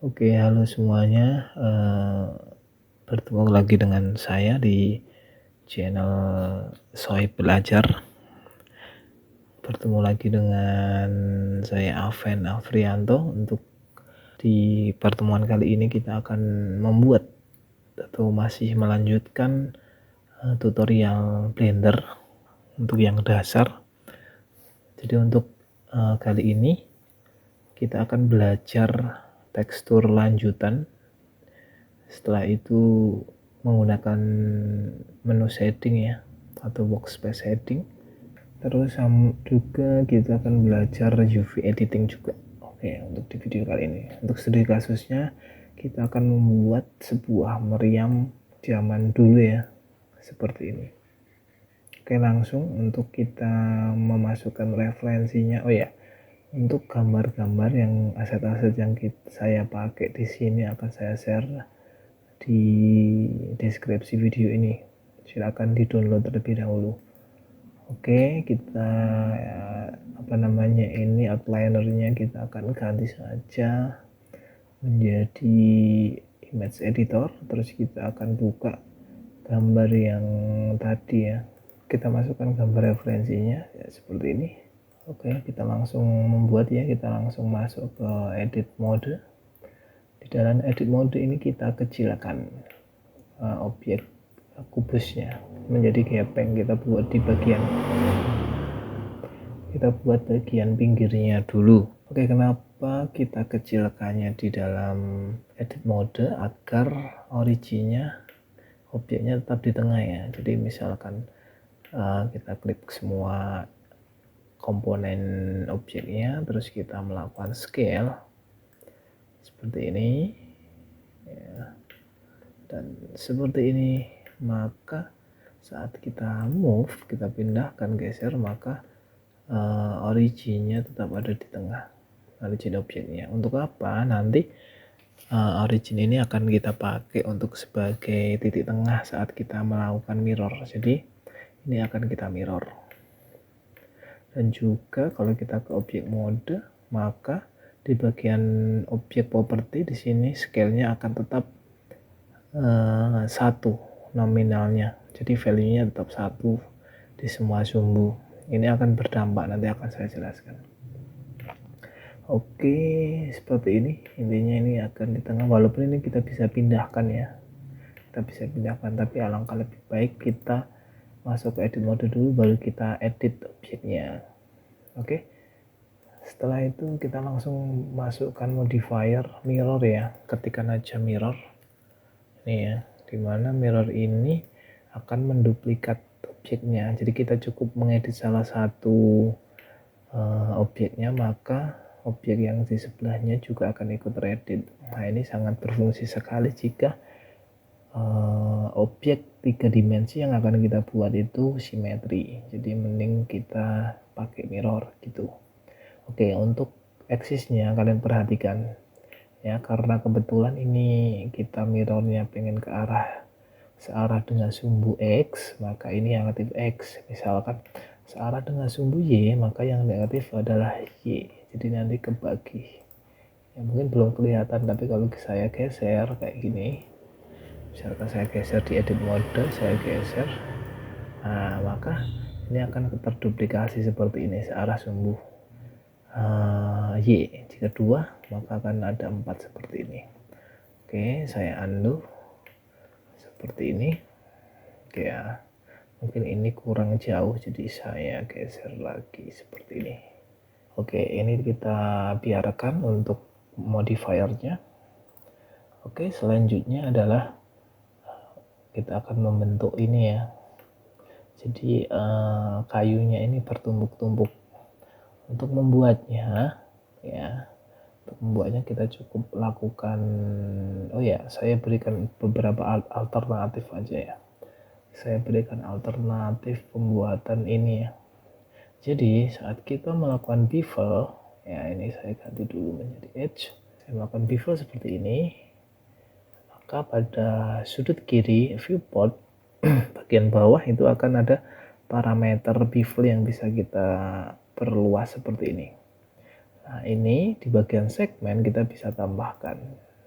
Oke, halo semuanya. Bertemu lagi dengan saya di channel Sohib Belajar. Bertemu lagi dengan saya Alven Afrianto. Untuk di pertemuan kali ini kita akan membuat atau masih melanjutkan tutorial Blender untuk yang dasar. Jadi untuk kali ini kita akan belajar tekstur lanjutan. Setelah itu menggunakan menu setting ya, atau workspace setting. Terus juga kita akan belajar UV editing juga. Oke, untuk di video kali ini, untuk studi kasusnya kita akan membuat sebuah meriam zaman dulu ya, seperti ini. Oke, langsung untuk kita memasukkan referensinya. Oh ya, untuk gambar-gambar yang aset-aset yang saya pakai di sini akan saya share di deskripsi video ini. Silakan di-download terlebih dahulu. Oke, kita ini outliner-nya kita akan ganti saja menjadi image editor. Terus kita akan buka gambar yang tadi ya. Kita masukkan gambar referensinya ya, seperti ini. Oke, kita langsung membuat ya. Kita langsung masuk ke edit mode. Di dalam edit mode ini kita kecilkan objek kubusnya menjadi gepeng. Kita buat bagian pinggirnya dulu. Oke, kenapa kita kecilkannya di dalam edit mode? Agar originnya objeknya tetap di tengah ya. Jadi misalkan kita klik semua komponen objeknya, terus kita melakukan scale seperti ini ya, dan seperti ini, maka saat kita move, kita pindahkan, geser, maka originnya tetap ada di tengah, origin objeknya. Untuk apa? Nanti origin ini akan kita pakai untuk sebagai titik tengah saat kita melakukan mirror. Jadi ini akan kita mirror. Dan juga kalau kita ke objek mode, maka di bagian objek property di sini scale-nya akan tetap 1 nominalnya. Jadi value-nya tetap 1 di semua sumbu. Ini akan berdampak, nanti akan saya jelaskan. Oke, seperti ini. Intinya ini akan di tengah, walaupun ini kita bisa pindahkan ya. Kita bisa pindahkan, tapi alangkah lebih baik kita masuk ke edit mode dulu, baru kita edit objeknya. Oke, setelah itu kita langsung masukkan modifier mirror ya. Ketikkan aja mirror ini ya, dimana mirror ini akan menduplikat objeknya. Jadi kita cukup mengedit salah satu objeknya, maka objek yang di sebelahnya juga akan ikut teredit. Nah, ini sangat berfungsi sekali jika objek 3 dimensi yang akan kita buat itu simetri. Jadi mending kita pakai mirror gitu. Oke, untuk aksisnya kalian perhatikan ya, karena kebetulan ini kita mirrornya pengen ke arah searah dengan sumbu X, maka ini yang negatif X. Misalkan searah dengan sumbu Y, maka yang negatif adalah Y. Jadi nanti kebagi ya, mungkin belum kelihatan, tapi kalau saya geser kayak gini, misalkan saya geser di edit mode, saya geser, nah maka ini akan terduplikasi seperti ini searah sumbu Y. Jika 2, maka akan ada 4 seperti ini. Oke, saya undo seperti ini. Oke ya, mungkin ini kurang jauh, jadi saya geser lagi seperti ini. Oke, ini kita biarkan untuk modifiernya. Oke, selanjutnya adalah kita akan membentuk ini ya. Jadi kayunya ini bertumpuk-tumpuk. Untuk membuatnya ya, kita cukup lakukan, oh ya, saya berikan beberapa alternatif aja ya. Saya berikan alternatif pembuatan ini ya. Jadi saat kita melakukan bevel ya, ini saya ganti dulu menjadi edge. Saya melakukan bevel seperti ini, maka pada sudut kiri viewport bagian bawah itu akan ada parameter bevel yang bisa kita perluas seperti ini. Nah, ini di bagian segmen kita bisa tambahkan.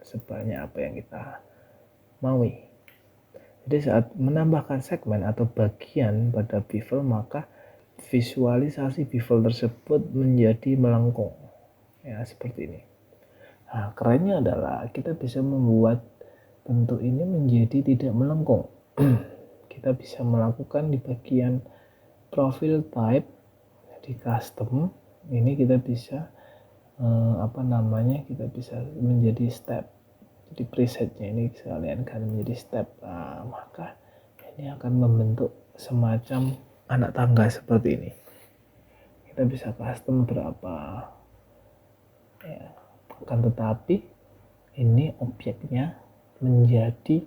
sebanyak apa yang kita maui. Jadi saat menambahkan segmen atau bagian pada bevel, maka visualisasi bevel tersebut menjadi melengkung. Ya, seperti ini. Nah, kerennya adalah kita bisa membuat bentuk ini menjadi tidak melengkung. Kita bisa melakukan di bagian profile type di custom. Ini kita bisa kita bisa menjadi step. Jadi presetnya ini sekalian kan menjadi step. Nah, maka ini akan membentuk semacam anak tangga seperti ini. Kita bisa custom berapa ya, akan tetapi ini objeknya menjadi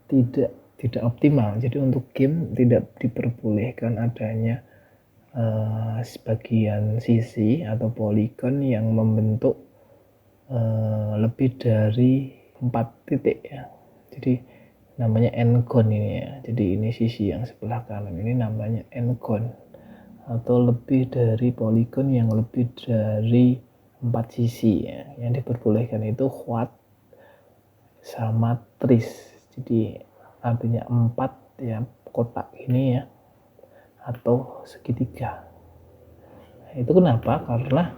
tidak optimal. Jadi untuk game tidak diperbolehkan adanya sebagian sisi atau poligon yang membentuk lebih dari 4 titik ya. Jadi namanya n-gon ini ya. Jadi ini sisi yang sebelah kanan ini namanya n-gon, atau lebih dari poligon yang lebih dari 4 sisi ya. Yang diperbolehkan itu quad sama tris. Jadi artinya 4 ya, kotak ini ya, atau segitiga. Nah, itu kenapa? Karena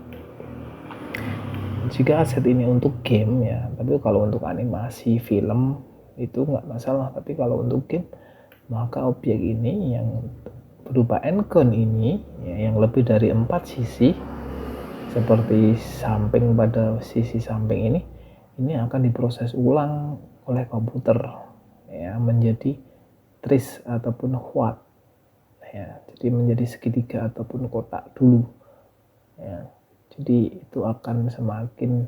jika aset ini untuk game ya, tapi kalau untuk animasi film itu nggak masalah. Tapi kalau untuk game, maka objek ini yang berupa n-gon ini ya, yang lebih dari 4 sisi seperti samping, pada sisi samping ini akan diproses ulang oleh komputer ya menjadi tris ataupun quad ya, jadi menjadi segitiga ataupun kotak dulu ya. Jadi itu akan semakin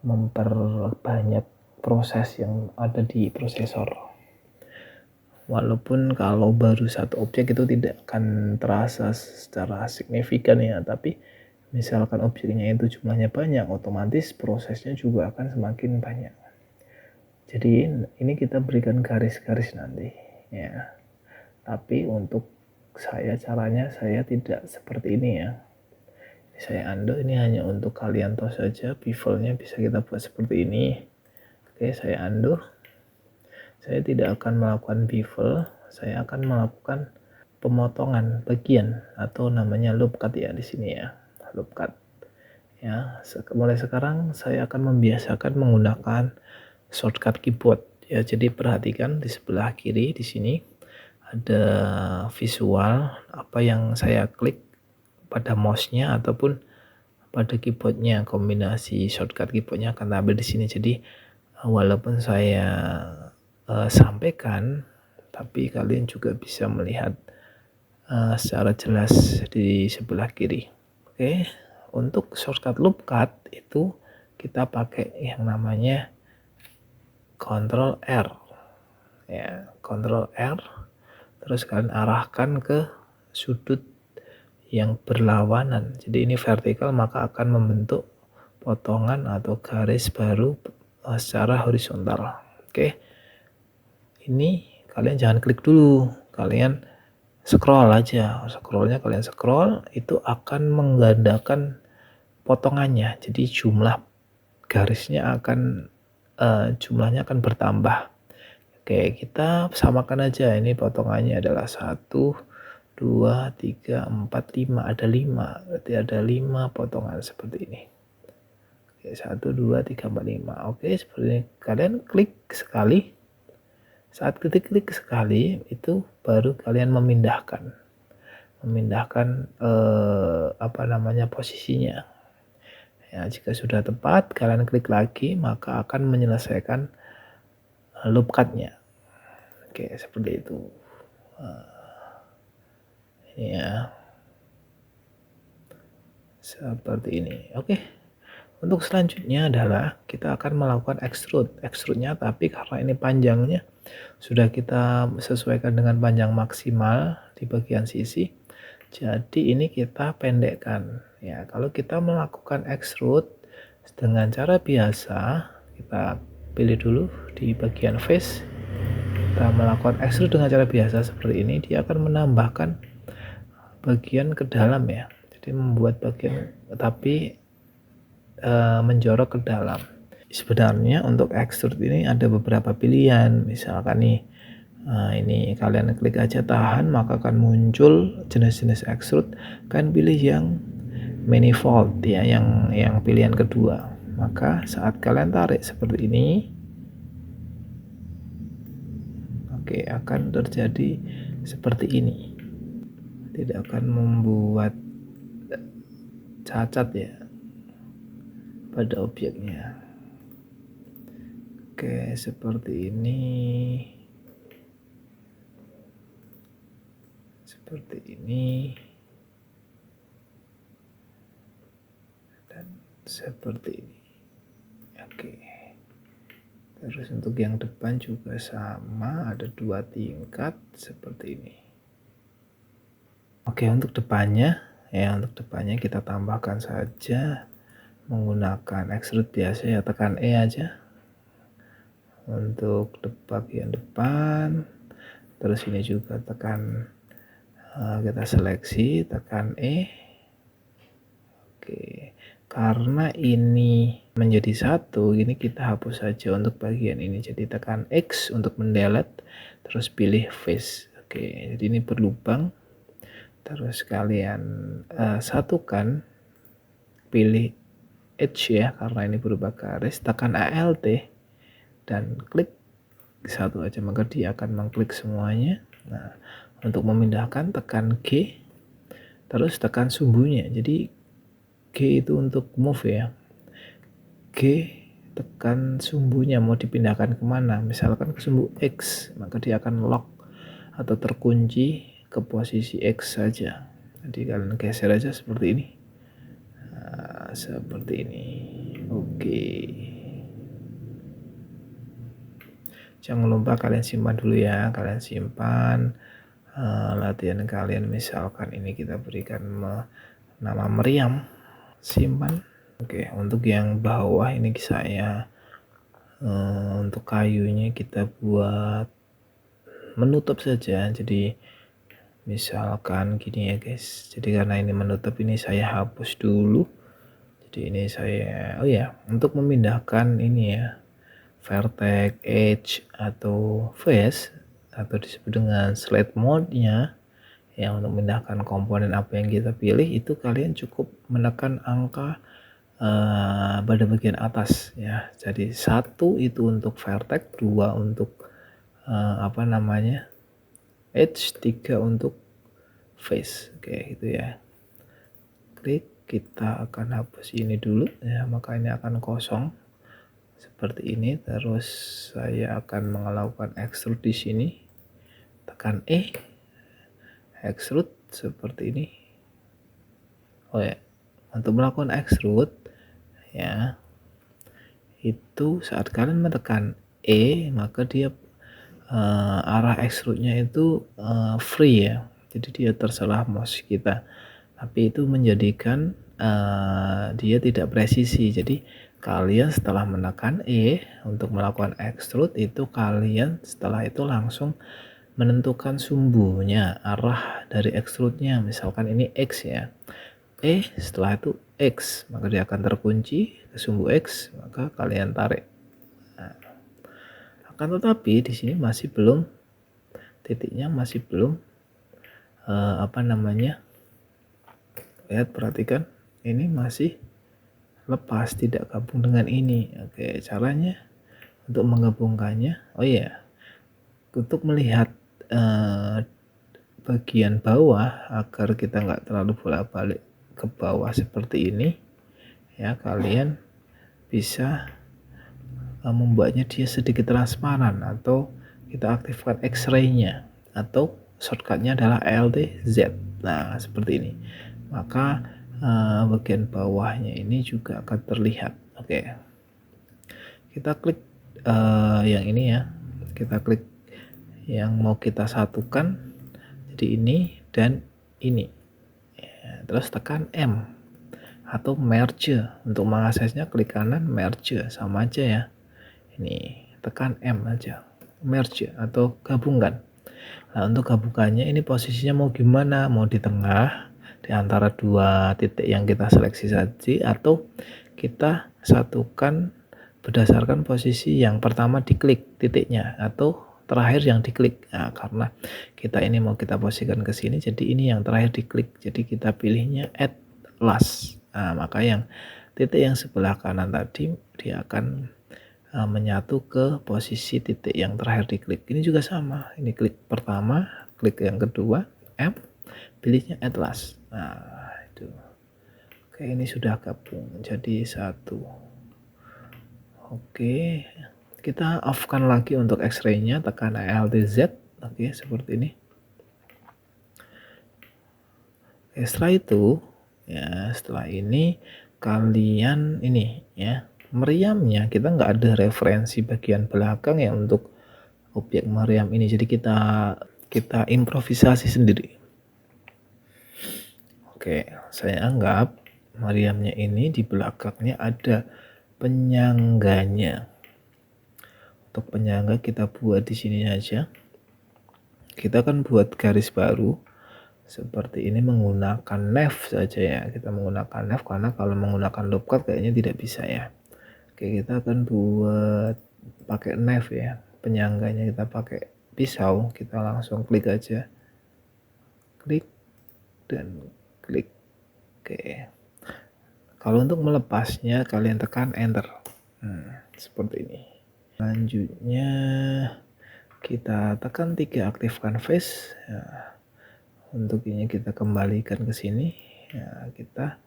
memperbanyak proses yang ada di prosesor. Walaupun kalau baru satu objek itu tidak akan terasa secara signifikan ya, tapi misalkan objeknya itu jumlahnya banyak, otomatis prosesnya juga akan semakin banyak. Jadi ini kita berikan garis-garis nanti ya. Tapi untuk caranya saya tidak seperti ini ya. Saya undo, ini hanya untuk kalian tahu saja. Bevelnya bisa kita buat seperti ini. Oke, saya undo. Saya tidak akan melakukan bevel, saya akan melakukan pemotongan bagian atau namanya loop cut ya di sini ya, loop cut. Ya, mulai sekarang saya akan membiasakan menggunakan shortcut keyboard ya. Jadi perhatikan di sebelah kiri di sini ada visual apa yang saya klik pada mouse-nya ataupun pada keyboardnya. Kombinasi shortcut keyboardnya akan tampil di sini. Jadi walaupun saya sampaikan, tapi kalian juga bisa melihat secara jelas di sebelah kiri. Oke, untuk shortcut loop cut itu kita pakai yang namanya Ctrl R ya, Ctrl R, terus kalian arahkan ke sudut yang berlawanan. Jadi ini vertikal, maka akan membentuk potongan atau garis baru secara horizontal. Oke, ini kalian jangan klik dulu, kalian scroll aja. Scrollnya kalian scroll, itu akan menggandakan potongannya. Jadi jumlah garisnya akan jumlahnya akan bertambah. Oke, kita samakan aja. Ini potongannya adalah 1, 2, 3, 4, 5. Ada 5. Berarti ada 5 potongan seperti ini. Oke, 1, 2, 3, 4, 5. Oke, seperti ini. Kalian klik sekali. Saat klik sekali, itu baru kalian memindahkan posisinya. Ya, jika sudah tepat, kalian klik lagi, maka akan menyelesaikan loop cut-nya. Oke, seperti itu. Ya, seperti ini. Oke, untuk selanjutnya adalah kita akan melakukan extrude-nya, tapi karena ini panjangnya sudah kita sesuaikan dengan panjang maksimal di bagian sisi, jadi ini kita pendekkan ya. Kalau kita melakukan extrude dengan cara biasa, kita pilih dulu di bagian face, kita melakukan extrude dengan cara biasa seperti ini, dia akan menambahkan bagian ke dalam ya. Jadi membuat bagian tapi menjorok ke dalam. sebenarnya untuk extrude ini ada beberapa pilihan. Misalkan nih, ini kalian klik aja tahan, maka akan muncul jenis-jenis extrude. Kalian pilih yang manifold ya, yang pilihan kedua. Maka saat kalian tarik seperti ini, oke, akan terjadi seperti ini. Tidak akan membuat cacat ya pada objeknya. Oke, seperti ini. Seperti ini. Dan seperti ini. Oke. Terus untuk yang depan juga sama, ada 2 tingkat seperti ini. Oke, untuk depannya kita tambahkan saja menggunakan extrude biasa ya, tekan E aja untuk bagian depan. Terus ini juga tekan, kita seleksi, tekan E. Oke, karena ini menjadi satu, ini kita hapus saja untuk bagian ini. Jadi tekan X untuk mendelete, terus pilih face. Oke, jadi ini berlubang. Terus kalian satukan, pilih Edge ya, karena ini berubah garis, tekan ALT dan klik satu aja, maka dia akan mengklik semuanya. Nah, untuk memindahkan tekan G, terus tekan sumbunya. Jadi G itu untuk move ya, G tekan sumbunya mau dipindahkan kemana, misalkan ke sumbu X, maka dia akan lock atau terkunci ke posisi X saja. Jadi kalian geser aja seperti ini. Nah, seperti ini. Oke. Jangan lupa kalian simpan dulu ya. Kalian simpan latihan kalian. Misalkan ini kita berikan nama meriam. Simpan. Oke, untuk yang bawah ini saya untuk kayunya kita buat menutup saja. Jadi misalkan gini ya guys, jadi karena ini menutup, ini saya hapus dulu. Jadi ini saya, untuk memindahkan ini ya, vertex, edge, atau face, atau disebut dengan slide mode nya ya, untuk memindahkan komponen apa yang kita pilih, itu kalian cukup menekan angka pada bagian atas ya. Jadi 1 itu untuk vertex, 2 untuk edge, 3 untuk face. Oke, gitu ya. Klik, kita akan hapus ini dulu ya, maka ini akan kosong seperti ini. Terus saya akan melakukan extrude di sini, tekan E, extrude seperti ini. Untuk melakukan extrude ya, itu saat kalian menekan E, maka dia arah extrude-nya itu free ya, jadi dia terserah mouse kita, tapi itu menjadikan dia tidak presisi. Jadi kalian setelah menekan E untuk melakukan extrude itu, kalian setelah itu langsung menentukan sumbunya, arah dari extrude-nya. Misalkan ini X ya, setelah itu X, maka dia akan terkunci ke sumbu X, maka kalian tarik. Nah, akan tetapi di sini masih belum, titiknya masih belum lihat, perhatikan ini masih lepas, tidak gabung dengan ini. Oke, caranya untuk menggabungkannya, untuk melihat bagian bawah agar kita nggak terlalu bolak-balik ke bawah seperti ini ya, kalian bisa membuatnya dia sedikit transparan, atau kita aktifkan X-ray-nya, atau shortcutnya adalah Alt Z. Nah, seperti ini, maka bagian bawahnya ini juga akan terlihat. Oke, kita klik yang ini ya, kita klik yang mau kita satukan, jadi ini dan ini ya, terus tekan M atau merge. Untuk mengaksesnya klik kanan, merge, sama aja ya, ini tekan M aja, merge atau gabungkan. Nah, untuk gabungannya ini posisinya mau gimana, mau di tengah di antara 2 titik yang kita seleksi saja, atau kita satukan berdasarkan posisi yang pertama diklik titiknya atau terakhir yang diklik. Nah, karena kita ini mau kita posisikan ke sini, jadi ini yang terakhir diklik. Jadi kita pilihnya at last. Nah, maka yang titik yang sebelah kanan tadi dia akan menyatu ke posisi titik yang terakhir diklik. Ini juga sama. Ini klik pertama, klik yang kedua, M, pilihnya at last. Nah, itu. Oke, ini sudah gabung jadi satu. Oke, kita off-kan lagi untuk X-ray-nya, tekan Alt Z. Oke, seperti ini. Oke, setelah itu, ya setelah ini kalian ini ya, meriamnya kita nggak ada referensi bagian belakang ya untuk objek meriam ini. Jadi kita improvisasi sendiri. Oke, saya anggap meriamnya ini di belakangnya ada penyangganya. Untuk penyangga kita buat di sini aja. Kita akan buat garis baru seperti ini menggunakan nav saja ya. Kita menggunakan nav karena kalau menggunakan loop cut kayaknya tidak bisa ya. Oke, kita akan buat pakai nav ya. Penyangganya kita pakai pisau, kita langsung klik aja. Klik dan klik. Oke. Kalau untuk melepasnya kalian tekan enter. Seperti ini. Selanjutnya kita tekan 3 aktifkan face. Nah, untuk ini kita kembalikan ke sini. Ya, kita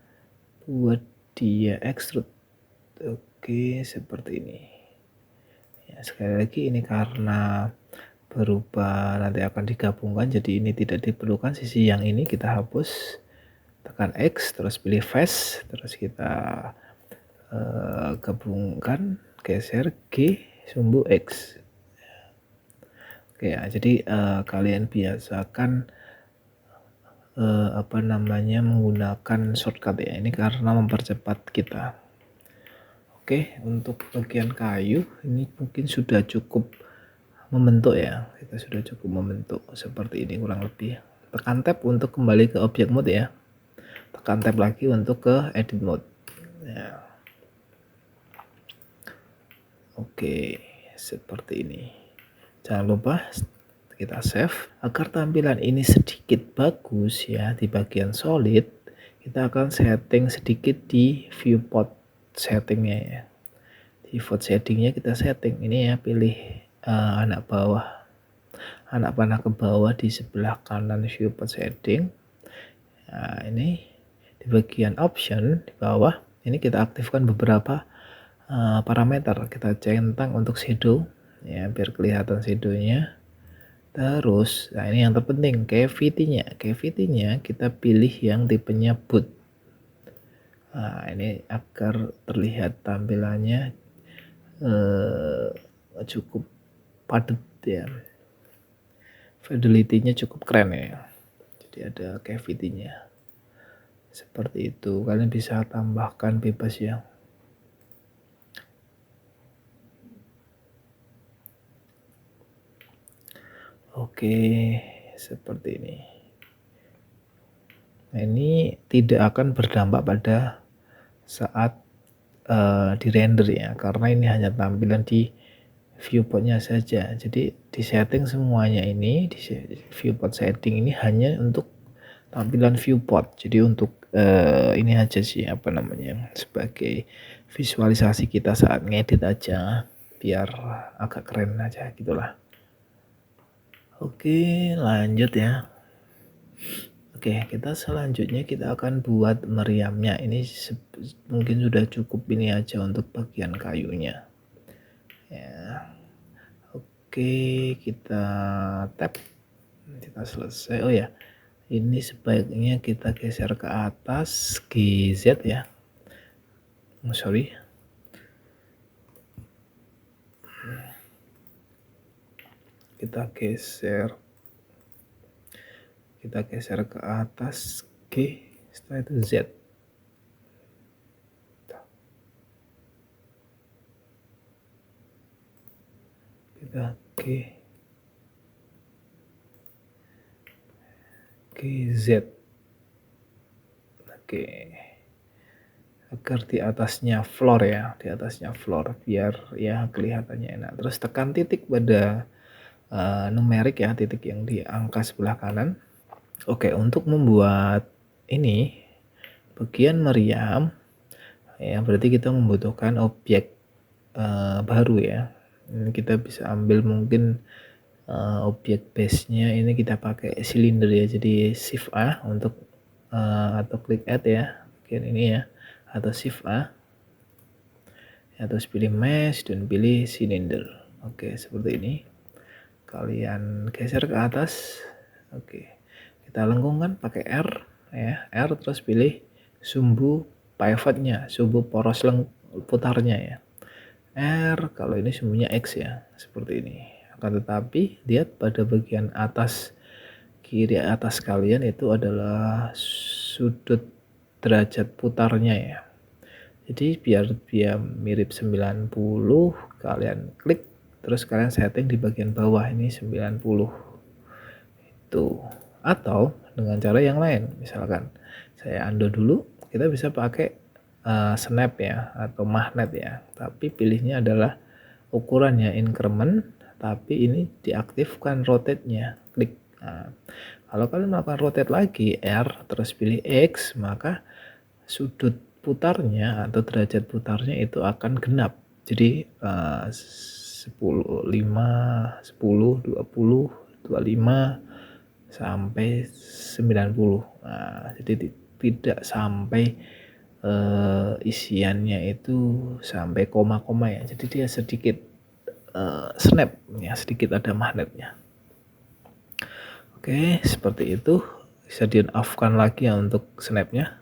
buat dia extrude. Oke, seperti ini. Ya, sekali lagi ini karena berubah nanti akan digabungkan, jadi ini tidak diperlukan. Sisi yang ini kita hapus, tekan X, terus pilih face, terus kita gabungkan, geser G, sumbu X. Oke ya, jadi kalian biasakan menggunakan shortcut ya, ini karena mempercepat kita. Oke, untuk bagian kayu ini mungkin sudah cukup membentuk ya, kita sudah cukup membentuk seperti ini kurang lebih. Tekan tab untuk kembali ke objek mode ya, tekan tab lagi untuk ke edit mode ya. Oke, seperti ini. Jangan lupa kita save. Agar tampilan ini sedikit bagus ya di bagian solid, kita akan setting sedikit di viewport settingnya ya. Di viewport settingnya kita setting ini ya, pilih anak panah ke bawah di sebelah kanan viewport setting. Nah, ini di bagian option di bawah ini kita aktifkan beberapa parameter. Kita centang untuk shadow ya, biar kelihatan shadownya. Terus nah ini yang terpenting, cavity-nya kita pilih yang tipenya boot. Nah, ini agar terlihat tampilannya cukup padat ya, fidelity-nya cukup keren ya. Jadi ada cavity-nya seperti itu. Kalian bisa tambahkan bebas ya. Oke, seperti ini. Nah, ini tidak akan berdampak pada saat di render ya, karena ini hanya tampilan di viewportnya saja. Jadi di setting semuanya ini, di viewport setting ini hanya untuk tampilan viewport. Jadi untuk ini aja sih sebagai visualisasi kita saat ngedit aja, biar agak keren aja gitulah. Oke, lanjut ya. Oke, kita selanjutnya kita akan buat meriamnya. Ini mungkin sudah cukup ini aja untuk bagian kayunya. Ya. Oke, kita tap. Kita selesai. Oh ya, ini sebaiknya kita geser ke atas GZ ya. Sorry. Kita geser ke atas G, setelah itu Z. Kita Z. Oke, agar di atasnya floor ya, di atasnya floor biar ya kelihatannya enak. Terus tekan titik pada numerik ya, titik yang di angka sebelah kanan. Oke, untuk membuat ini bagian meriam ya, berarti kita membutuhkan objek baru ya. Ini kita bisa ambil mungkin objek base-nya ini kita pakai silinder ya, jadi shift A untuk atau klik add ya, bagian ini ya, atau shift A ya, terus pilih mesh dan pilih silinder. Oke, seperti ini. Kalian geser ke atas. Oke, kita lengkungkan pakai R ya, R, terus pilih sumbu pivotnya, sumbu poros putarnya ya, R. Kalau ini sumbunya X ya, seperti ini. Akan tetapi lihat pada bagian atas kiri atas kalian itu adalah sudut derajat putarnya ya. Jadi biar dia mirip 90, kalian klik terus kalian setting di bagian bawah ini 90 itu. Atau dengan cara yang lain, misalkan saya undo dulu, kita bisa pakai snap ya atau magnet ya, tapi pilihnya adalah ukurannya increment, tapi ini diaktifkan rotate-nya, klik. Nah, kalau kalian melakukan rotate lagi R terus pilih X, maka sudut putarnya atau derajat putarnya itu akan genap. Jadi 10, 5, 10, 20, 25 sampai 90. Nah, jadi tidak sampai isiannya itu sampai koma-koma ya. Jadi dia sedikit snap ya, sedikit ada magnetnya. Oke, seperti itu. Bisa di off-kan lagi ya untuk snapnya.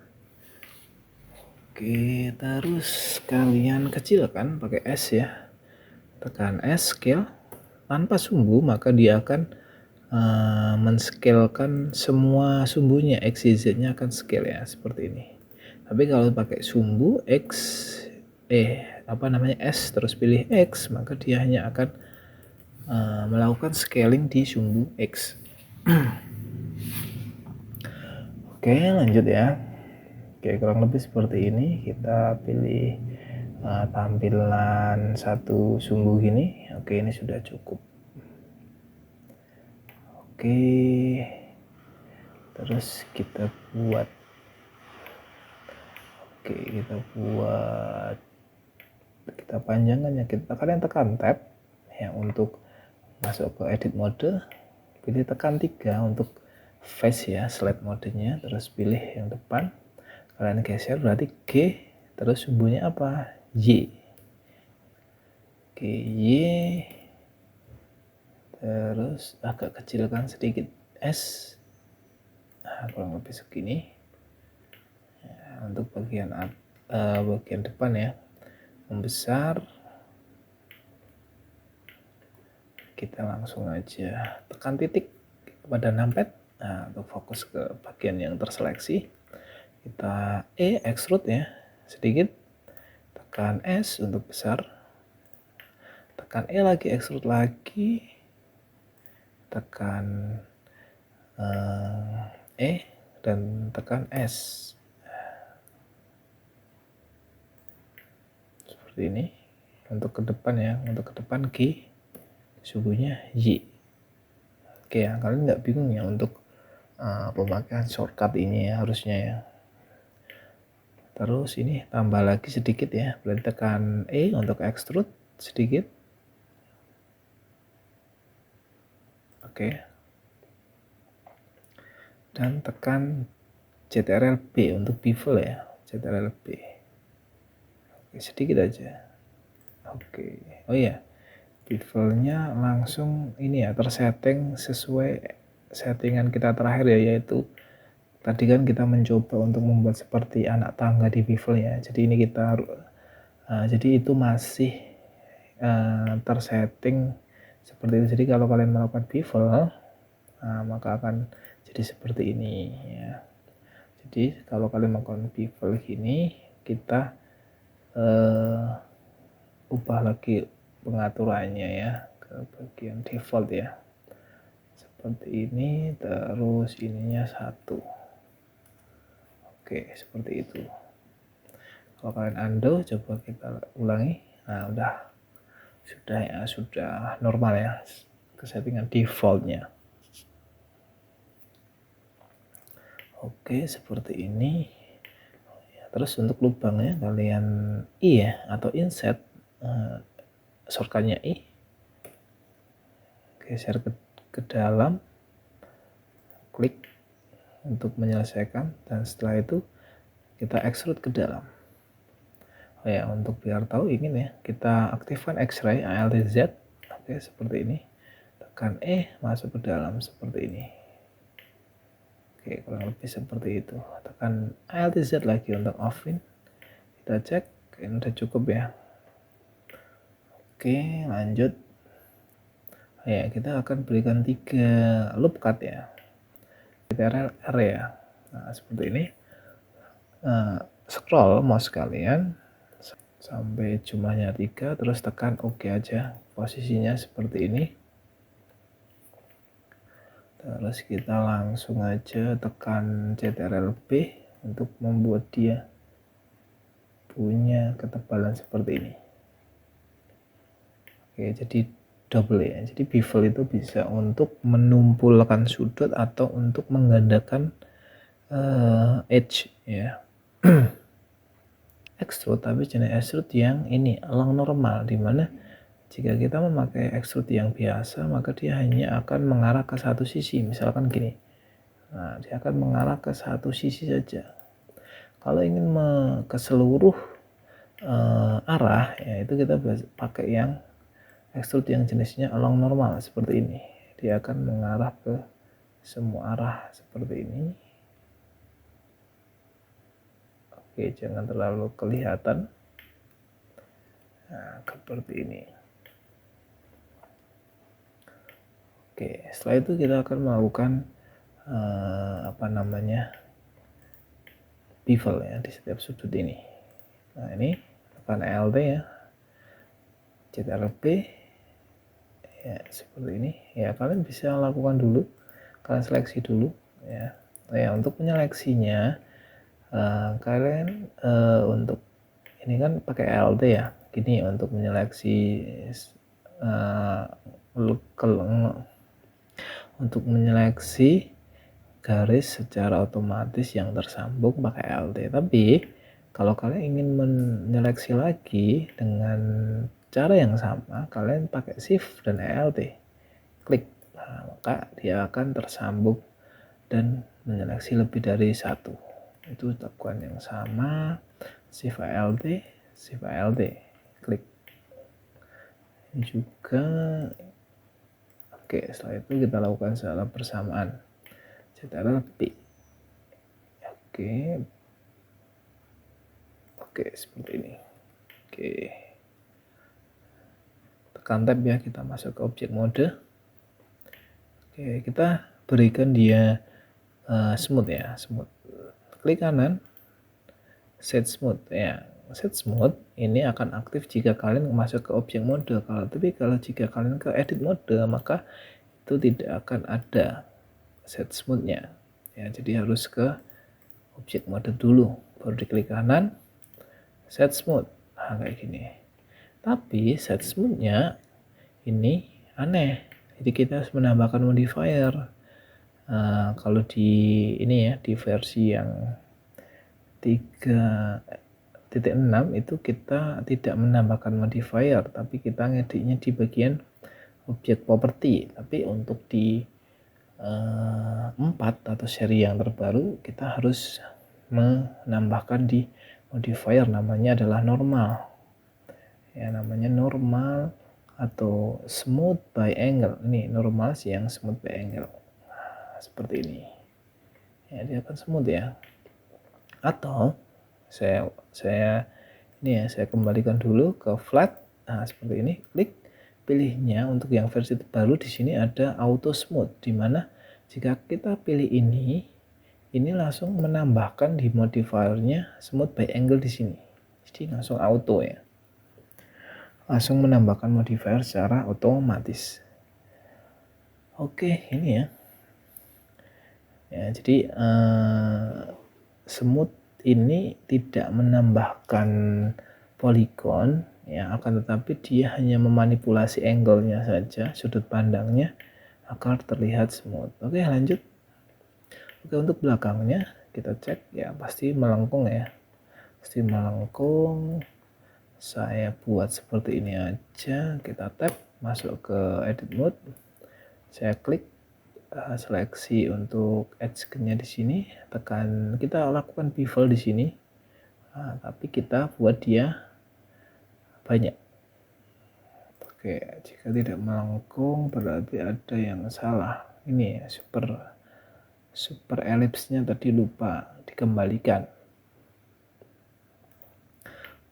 Oke, terus kalian kecilkan pakai S ya. Tekan S scale tanpa sumbu, maka dia akan men-scalekan semua sumbunya, X, Y, Z-nya akan scale ya, seperti ini. Tapi kalau pakai sumbu X S terus pilih X, maka dia hanya akan melakukan scaling di sumbu X. Oke, lanjut ya. Oke, kurang lebih seperti ini. Kita pilih tampilan satu sumbu gini. Oke, ini sudah cukup. Oke, terus kita buat kita panjangkan ya, kalian tekan tab ya untuk masuk ke edit mode, pilih tekan 3 untuk face ya, slide modenya, terus pilih yang depan, kalian geser berarti G, terus sumbunya apa? Y. Oke, Y, terus agak kecilkan sedikit S, nah kurang lebih segini ya, untuk bagian depan ya, membesar. Kita langsung aja tekan titik pada numpad. Nah, untuk fokus ke bagian yang terseleksi, kita extrude ya sedikit, tekan S untuk besar, tekan lagi, extrude lagi, tekan dan tekan S seperti ini. Untuk ke depan ya, untuk ke depan G, sumbunya Y. Oke ya, kalian nggak bingung ya untuk pemakaian shortcut ini ya, harusnya ya. Terus ini tambah lagi sedikit ya, boleh tekan untuk extrude sedikit. Oke. Dan tekan Ctrl B untuk bevel ya, Ctrl B. Oke, sedikit aja. Oke. Oh iya, bevelnya langsung ini ya, tersetting sesuai settingan kita terakhir ya, yaitu tadi kan kita mencoba untuk membuat seperti anak tangga di bevel ya. Jadi ini kita jadi itu masih tersetting seperti itu. Jadi kalau kalian melakukan bevel, maka akan jadi seperti ini ya. Jadi kalau kalian melakukan bevel gini, kita ubah lagi pengaturannya ya ke bagian default ya, seperti ini. Terus ininya 1. Oke, seperti itu. Kalau kalian undo, coba kita ulangi. Nah, sudah ya, sudah normal ya kesettingan defaultnya. Oke, seperti ini. Terus untuk lubangnya kalian I ya, atau insert shortcutnya I, geser ke dalam, klik untuk menyelesaikan, dan setelah itu kita extrude ke dalam. Oh ya, untuk biar tahu ingin ya, kita aktifkan X-ray Alt Z. Oke, seperti ini. Tekan E, masuk ke dalam seperti ini. Oke, kurang lebih seperti itu. Tekan Alt Z lagi untuk offin. Kita cek, ini udah cukup ya. Oke, lanjut. Oh ya, kita akan berikan 3 loop cut ya. TRL ya. Nah, seperti ini. Scroll mouse kalian sampai jumlahnya 3, terus tekan OK aja. Posisinya seperti ini. Terus kita langsung aja tekan CTRL B untuk membuat dia punya ketebalan seperti ini. Oke, jadi double ya. Jadi bevel itu bisa untuk menumpulkan sudut atau untuk menggandakan edge ya. Extrude, tapi jenis extrude yang ini along normal, dimana jika kita memakai extrude yang biasa maka dia hanya akan mengarah ke satu sisi, misalkan gini. Nah, dia akan mengarah ke satu sisi saja. Kalau ingin ke seluruh arah ya, itu kita pakai yang extrude yang jenisnya along normal seperti ini. Dia akan mengarah ke semua arah seperti ini. Oke, jangan terlalu kelihatan. Nah, seperti ini. Oke, setelah itu kita akan melakukan bevel ya di setiap sudut ini. Nah, ini tekan Alt ya, CTRL B ya, seperti ini ya. Kalian bisa lakukan dulu, kalian seleksi dulu ya. Ya, untuk penyeleksinya kalian untuk ini kan pakai Alt ya, gini untuk menyeleksi untuk menyeleksi garis secara otomatis yang tersambung pakai Alt. Tapi kalau kalian ingin menyeleksi lagi dengan cara yang sama, kalian pakai Shift dan Alt, klik. Nah, maka dia akan tersambung dan menyeleksi lebih dari satu. Itu tekan yang sama, Shift Alt, Shift Alt, klik. Ini juga. Oke, setelah itu kita lakukan secara bersamaan. CTRL B. Oke, seperti ini. Oke, tekan tab ya, kita masuk ke objek mode. Oke, kita berikan dia smooth ya, smooth. Klik kanan, set smooth ya. Set smooth ini akan aktif jika kalian masuk ke objek mode. Kalau jika kalian ke edit mode, maka itu tidak akan ada set smoothnya ya. Jadi harus ke objek mode dulu, baru diklik kanan, set smooth. Nah, kayak gini. Tapi set smoothnya ini aneh, jadi kita harus menambahkan modifier. Kalau di ini ya, di versi yang 3.6 itu kita tidak menambahkan modifier, tapi kita ngeditnya di bagian objek property. Tapi untuk di 4 atau seri yang terbaru kita harus menambahkan di modifier, namanya adalah normal ya, namanya normal atau smooth by angle. Ini normal sih yang smooth by angle. Nah, seperti ini ya, dia akan smooth ya. Atau saya kembalikan dulu ke flat. Nah, seperti ini, klik, pilihnya untuk yang versi terbaru. Di sini ada auto smooth, dimana jika kita pilih ini langsung menambahkan di modifiernya smooth by angle di sini. Jadi langsung auto ya, langsung menambahkan modifier secara otomatis. Oke, ini ya. Ya, jadi smooth ini tidak menambahkan poligon ya, akan tetapi dia hanya memanipulasi angle-nya saja, sudut pandangnya agar terlihat smooth. Oke, lanjut. Oke, untuk belakangnya kita cek ya, pasti melengkung ya, pasti melengkung. Saya buat seperti ini aja, kita tap masuk ke edit mode, saya klik seleksi untuk edge-nya di sini, tekan, kita lakukan bevel di sini. Nah, tapi kita buat dia banyak. Oke, jika tidak melengkung berarti ada yang salah. Ini ya, super ellipse-nya tadi lupa dikembalikan.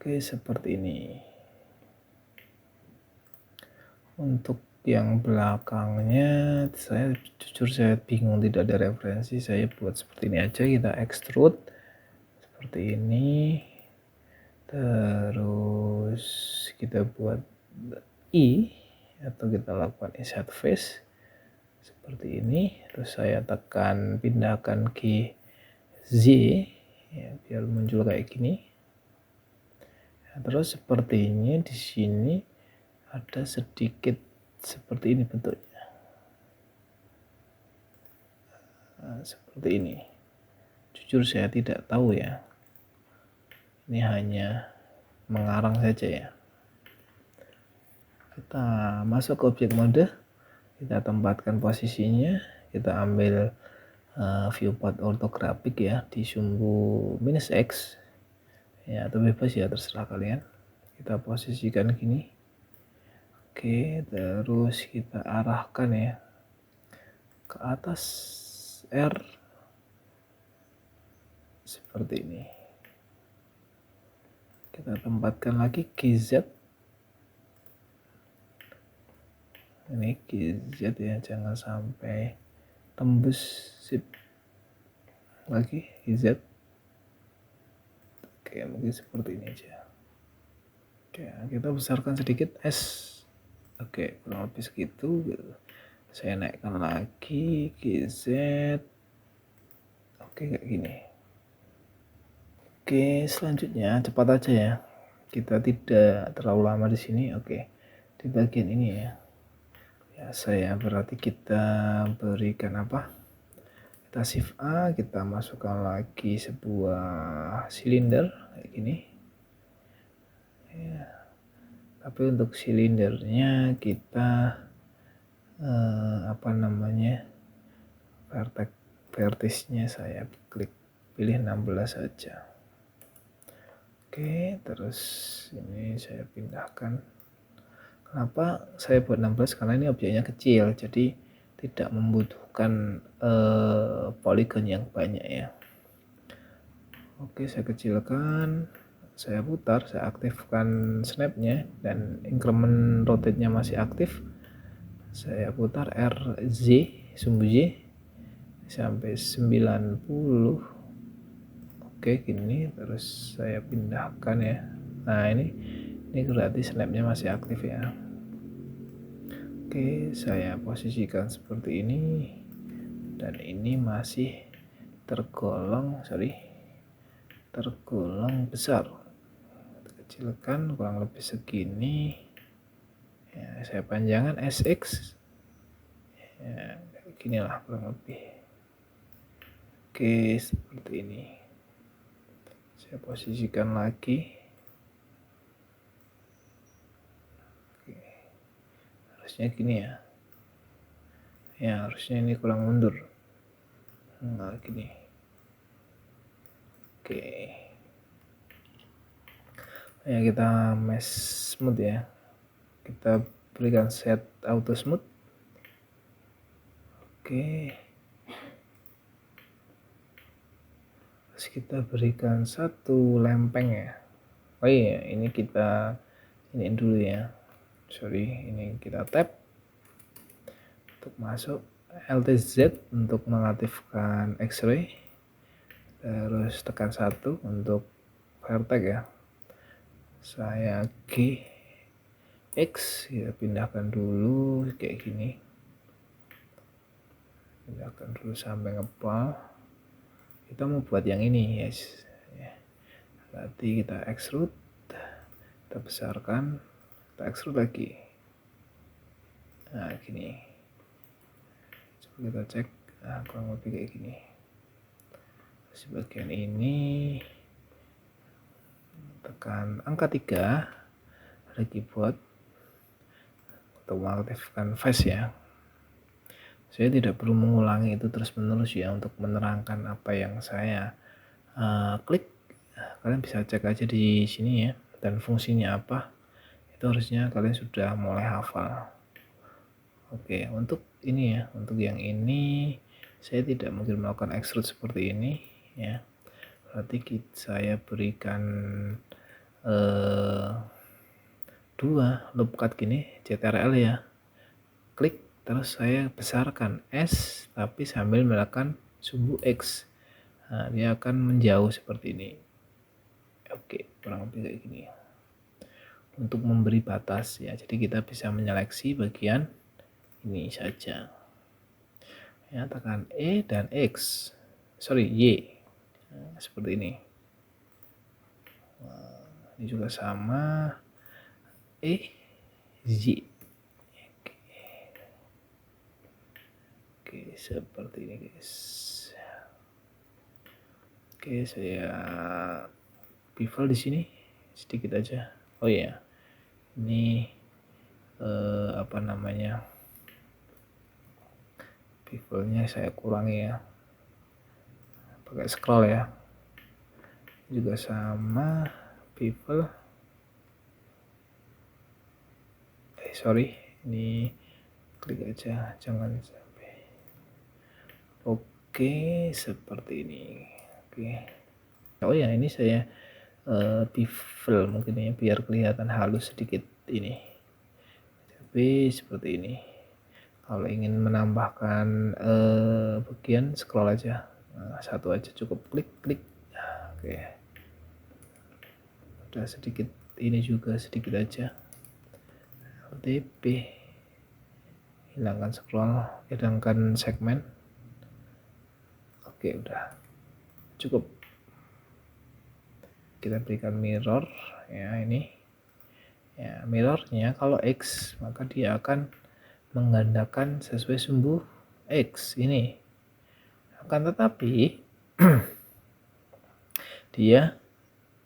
Oke, seperti ini. Untuk yang belakangnya jujur saya bingung, tidak ada referensi, saya buat seperti ini aja. Kita extrude seperti ini, terus kita buat I atau kita lakukan insert face seperti ini, terus saya tekan pindahkan ke Z ya, biar muncul kayak gini. Nah, terus sepertinya di sini ada sedikit seperti ini bentuknya. Nah, seperti ini. Jujur saya tidak tahu ya. Ini hanya mengarang saja ya. Kita masuk ke objek mode, kita tempatkan posisinya, kita ambil viewport ortografik ya di sumbu -X ya, atau bebas ya, terserah kalian. Kita posisikan gini. Oke, terus kita arahkan ya ke atas R seperti ini. Kita tempatkan lagi KZ. Ini KZ ya, jangan sampai tembus. Sip. Lagi KZ. Oke, mungkin seperti ini aja. Oke, kita besarkan sedikit S. Oke, kurang lebih segitu. Saya naikkan lagi KZ. Oke, kayak gini. Oke, selanjutnya cepat aja ya. Kita tidak terlalu lama di sini. Oke, di bagian ini ya. Ya, saya berarti kita berikan apa? Kita shift A, kita masukkan lagi sebuah silinder kayak gini. Ya. Tapi untuk silindernya kita apa namanya? Vertisnya saya klik, pilih 16 saja. Oke, terus ini saya pindahkan. Kenapa saya buat 16? Karena ini objeknya kecil, jadi tidak membutuhkan poligon yang banyak ya. Oke, saya kecilkan, saya putar, saya aktifkan snapnya, dan increment rotate-nya masih aktif. Saya putar RZ, sumbu Z sampai 90. Oke, gini, terus saya pindahkan ya. Nah, ini berarti snapnya masih aktif ya. Oke, saya posisikan seperti ini, dan ini masih tergolong besar. Kecilkan kurang lebih segini ya, saya panjangkan SX ya, beginilah kurang lebih. Oke, seperti ini. Saya posisikan lagi. Oke, harusnya gini ya. Ya, harusnya ini kurang mundur. Nah, gini. Oke. Ya, kita mesh smooth ya. Kita berikan set auto smooth. Oke. Terus kita berikan satu lempeng ya. Oh iya, ini kita iniin dulu ya. Sorry, ini kita tap untuk masuk, LTZ untuk mengaktifkan X-ray, terus tekan 1 untuk vertex ya. Saya G X ya, pindahkan dulu kayak gini, pindahkan dulu sampai ngepal. Kita mau buat yang ini, yes. ya. Berarti kita extrude, kita besarkan, kita extrude lagi. Nah gini, coba kita cek. Nah kurang lebih kayak gini. Sebagian ini tekan angka 3 dari keyboard untuk mengaktifkan face ya. Saya tidak perlu mengulangi itu terus menerus ya untuk menerangkan apa yang saya klik. Kalian bisa cek aja di sini ya, dan fungsinya apa itu harusnya kalian sudah mulai hafal. Oke, untuk ini ya, untuk yang ini saya tidak mungkin melakukan extrude seperti ini ya. Berarti saya berikan 2 loop cut gini, CTRL ya, klik, terus saya besarkan S tapi sambil melakukan sumbu X. Nah, dia akan menjauh seperti ini. Oke, kurang lebih kayak gini untuk memberi batas ya. Jadi kita bisa menyeleksi bagian ini saja ya, tekan E dan X, sorry Y, nah, seperti ini. Nah, ini juga sama, E, Z. Oke, seperti ini guys. Oke, saya bevel di sini sedikit aja. Oh ya, ini apa namanya, bevelnya saya kurangi ya, pakai scroll ya. Juga sama bevel. Sorry, ini klik aja, jangan sampai. Oke, seperti ini. Oke. Oh ya, ini saya bevel mungkin ya biar kelihatan halus sedikit ini. Tapi seperti ini. Kalau ingin menambahkan bagian scroll aja. Nah, satu aja cukup, klik. Nah, oke. Udah sedikit ini juga sedikit aja. LTP. Hilangkan scroll, hilangkan segmen. Oke, udah cukup. Kita berikan mirror ya, ini ya, mirrornya kalau X maka dia akan menggandakan sesuai sumbu X ini. Akan tetapi dia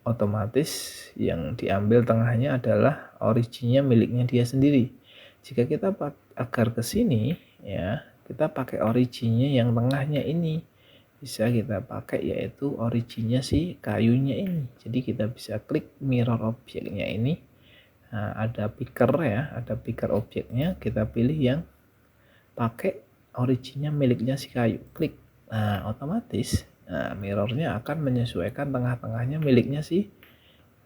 otomatis yang diambil tengahnya adalah originnya miliknya dia sendiri. Jika kita agar ke sini ya, kita pakai originnya yang tengahnya ini. Bisa kita pakai yaitu originnya si kayunya ini. Jadi kita bisa klik mirror objeknya ini. Nah, ada picker ya, ada picker objeknya, kita pilih yang pakai originnya miliknya si kayu, klik. Nah, otomatis mirrornya akan menyesuaikan tengah-tengahnya miliknya si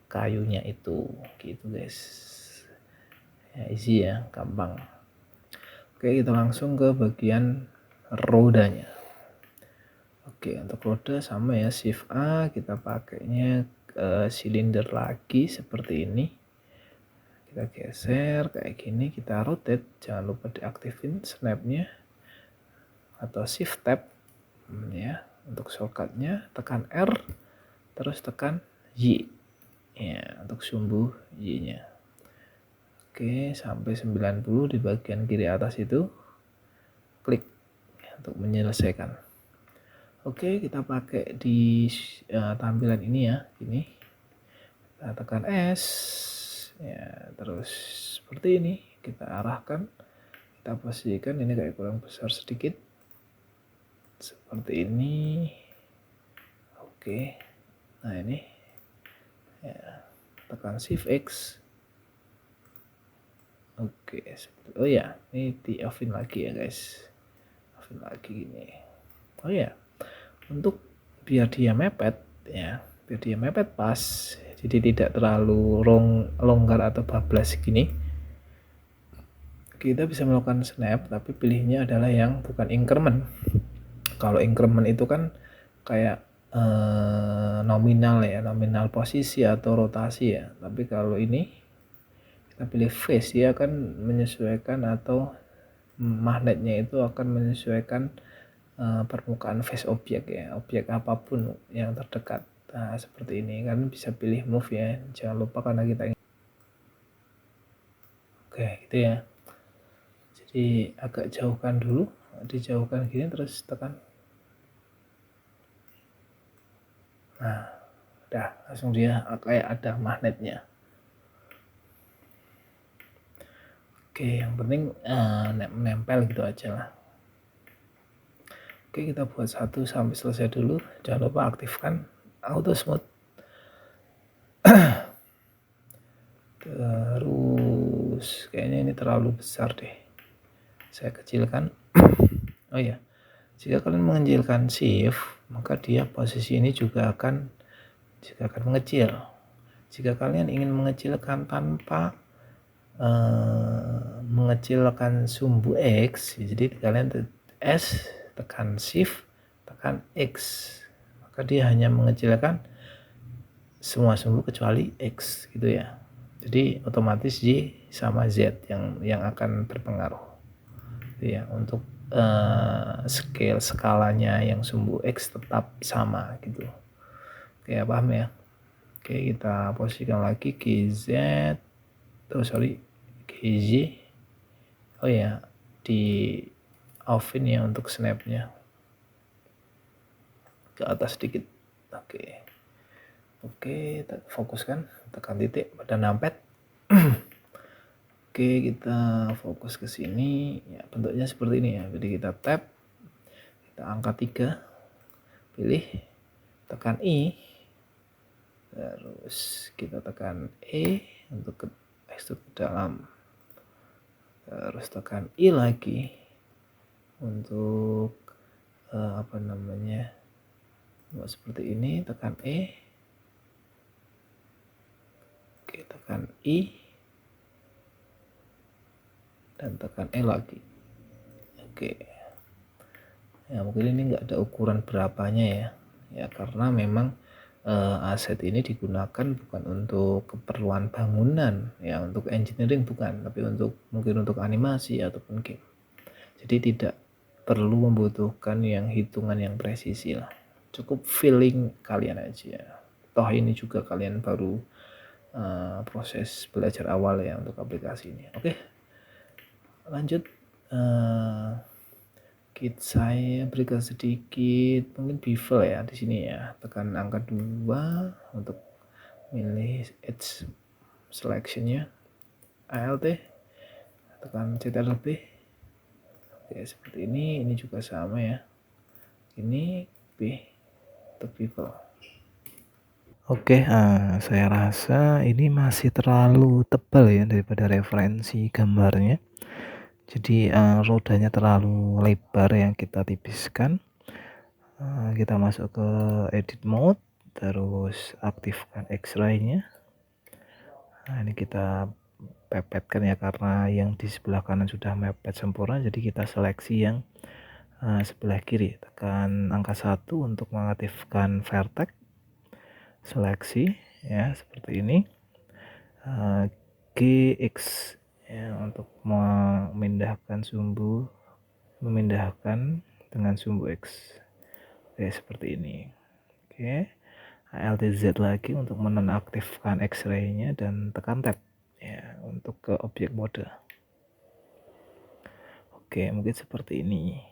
kayunya itu, gitu guys. Ya, easy ya, gampang. Oke, kita langsung ke bagian rodanya. Oke, untuk roda sama ya, shift A, kita pakainya silinder lagi seperti ini. Kita geser kayak gini, kita rotate, jangan lupa diaktifin snapnya atau shift tab ya. Untuk shortcutnya tekan R terus tekan Y ya, untuk sumbu Y nya. Oke, sampai 90 di bagian kiri atas itu klik ya, untuk menyelesaikan. Oke, kita pakai di tampilan ini ya, ini kita tekan S ya, terus seperti ini kita arahkan, kita posisikan ini kayak kurang besar sedikit seperti ini. Oke, nah ini ya, tekan shift X. Oke, oh ya, ini di offin lagi ya guys, offin lagi ini. Oh ya, untuk biar dia mepet ya, biar dia mepet pas, jadi tidak terlalu longgar atau bablas gini, kita bisa melakukan snap tapi pilihnya adalah yang bukan increment. Kalau increment itu kan kayak nominal ya, nominal posisi atau rotasi ya. Tapi kalau ini kita pilih face, dia akan menyesuaikan atau magnetnya itu akan menyesuaikan permukaan face objek ya, objek apapun yang terdekat. Nah seperti ini, kan bisa pilih move ya, jangan lupa karena kita ingin. Oke gitu ya, jadi agak jauhkan dulu, dijauhkan gini terus tekan. Nah udah langsung dia kayak ada magnetnya. Oke, yang penting nempel gitu aja lah. Oke, kita buat 1 sampai selesai dulu. Jangan lupa aktifkan auto smooth. Terus kayaknya ini terlalu besar deh, saya kecilkan. Oh ya, jika kalian mengecilkan shift, maka dia posisi ini juga akan mengecil. Jika kalian ingin mengecilkan tanpa mengecilkan sumbu X, jadi kalian S tekan shift tekan X, maka dia hanya mengecilkan semua sumbu kecuali X gitu ya. Jadi otomatis Y sama Z yang akan berpengaruh gitu ya. Untuk skalanya yang sumbu X tetap sama gitu. Oke, paham ya? Oke, kita posisikan lagi GZ, GZ. Oh ya, di offin ya untuk snapnya ke atas sedikit. Oke, fokuskan, tekan titik pada numpad. Oke, kita fokus ke sini ya, bentuknya seperti ini ya. Jadi kita tap, kita angkat 3, pilih, tekan I, terus kita tekan E untuk extrude ke dalam, terus tekan I lagi untuk seperti ini, tekan E, oke, tekan I dan tekan E lagi. Oke ya, mungkin ini nggak ada ukuran berapanya ya karena memang aset ini digunakan bukan untuk keperluan bangunan ya, untuk engineering bukan, tapi mungkin untuk animasi ataupun game. Jadi tidak perlu membutuhkan yang hitungan yang presisi lah, cukup feeling kalian aja. Toh ini juga kalian baru proses belajar awal ya untuk aplikasi ini. Oke, lanjut. Saya berikan sedikit mungkin bevel ya di sini ya. Tekan angka 2 untuk milih edge selectionnya, ALT, tekan CTRL B. Oke, seperti ini juga sama ya. Ini B untuk bevel. Oke, saya rasa ini masih terlalu tebal ya daripada referensi gambarnya. Jadi rodanya terlalu lebar yang kita tipiskan. Kita masuk ke edit mode, terus aktifkan X-ray-nya. Nah, ini kita pepetkan ya karena yang di sebelah kanan sudah mepet sempurna, jadi kita seleksi yang sebelah kiri. Tekan angka 1 untuk mengaktifkan vertex, seleksi ya seperti ini. GX ya untuk memindahkan dengan sumbu X. Oke, seperti ini. Oke, ALT Z lagi untuk menonaktifkan X-ray-nya dan tekan tab ya untuk ke objek mode. Oke, mungkin seperti ini.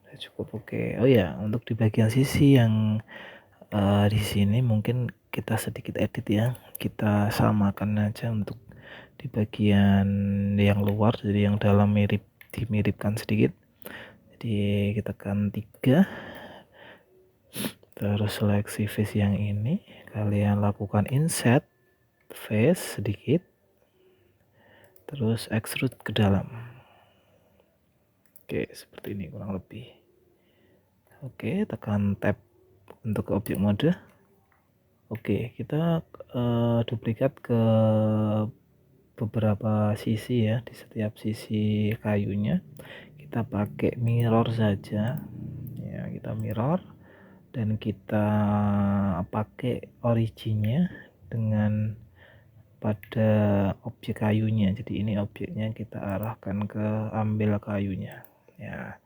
Sudah cukup. Oke. Oh ya, untuk di bagian sisi yang di sini mungkin kita sedikit edit ya. Kita samakan aja untuk di bagian yang luar, jadi yang dalam dimiripkan sedikit. Jadi kita tekan 3, terus seleksi face yang ini, kalian lakukan insert face sedikit, terus extrude ke dalam. Oke, seperti ini kurang lebih. Oke, tekan tab untuk objek mode. Oke, kita duplikat ke beberapa sisi ya, di setiap sisi kayunya kita pakai mirror saja ya. Kita mirror dan kita pakai originnya dengan pada objek kayunya. Jadi ini objeknya kita arahkan ke ambil kayunya ya.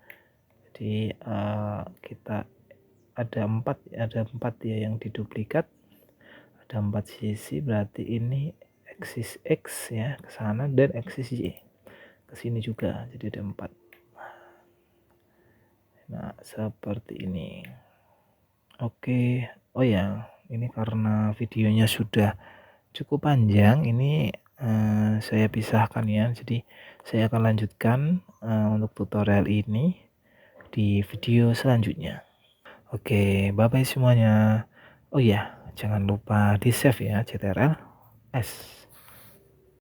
Jadi kita ada empat ya yang diduplikat, ada 4 sisi, berarti ini aksis X ya ke sana dan aksis Y ke sini juga, jadi ada 4. Nah seperti ini. Oke, oh ya ini karena videonya sudah cukup panjang, ini saya pisahkan ya, jadi saya akan lanjutkan untuk tutorial ini di video selanjutnya. Oke, bye bye semuanya. Oh ya, jangan lupa di save ya, CTRL S.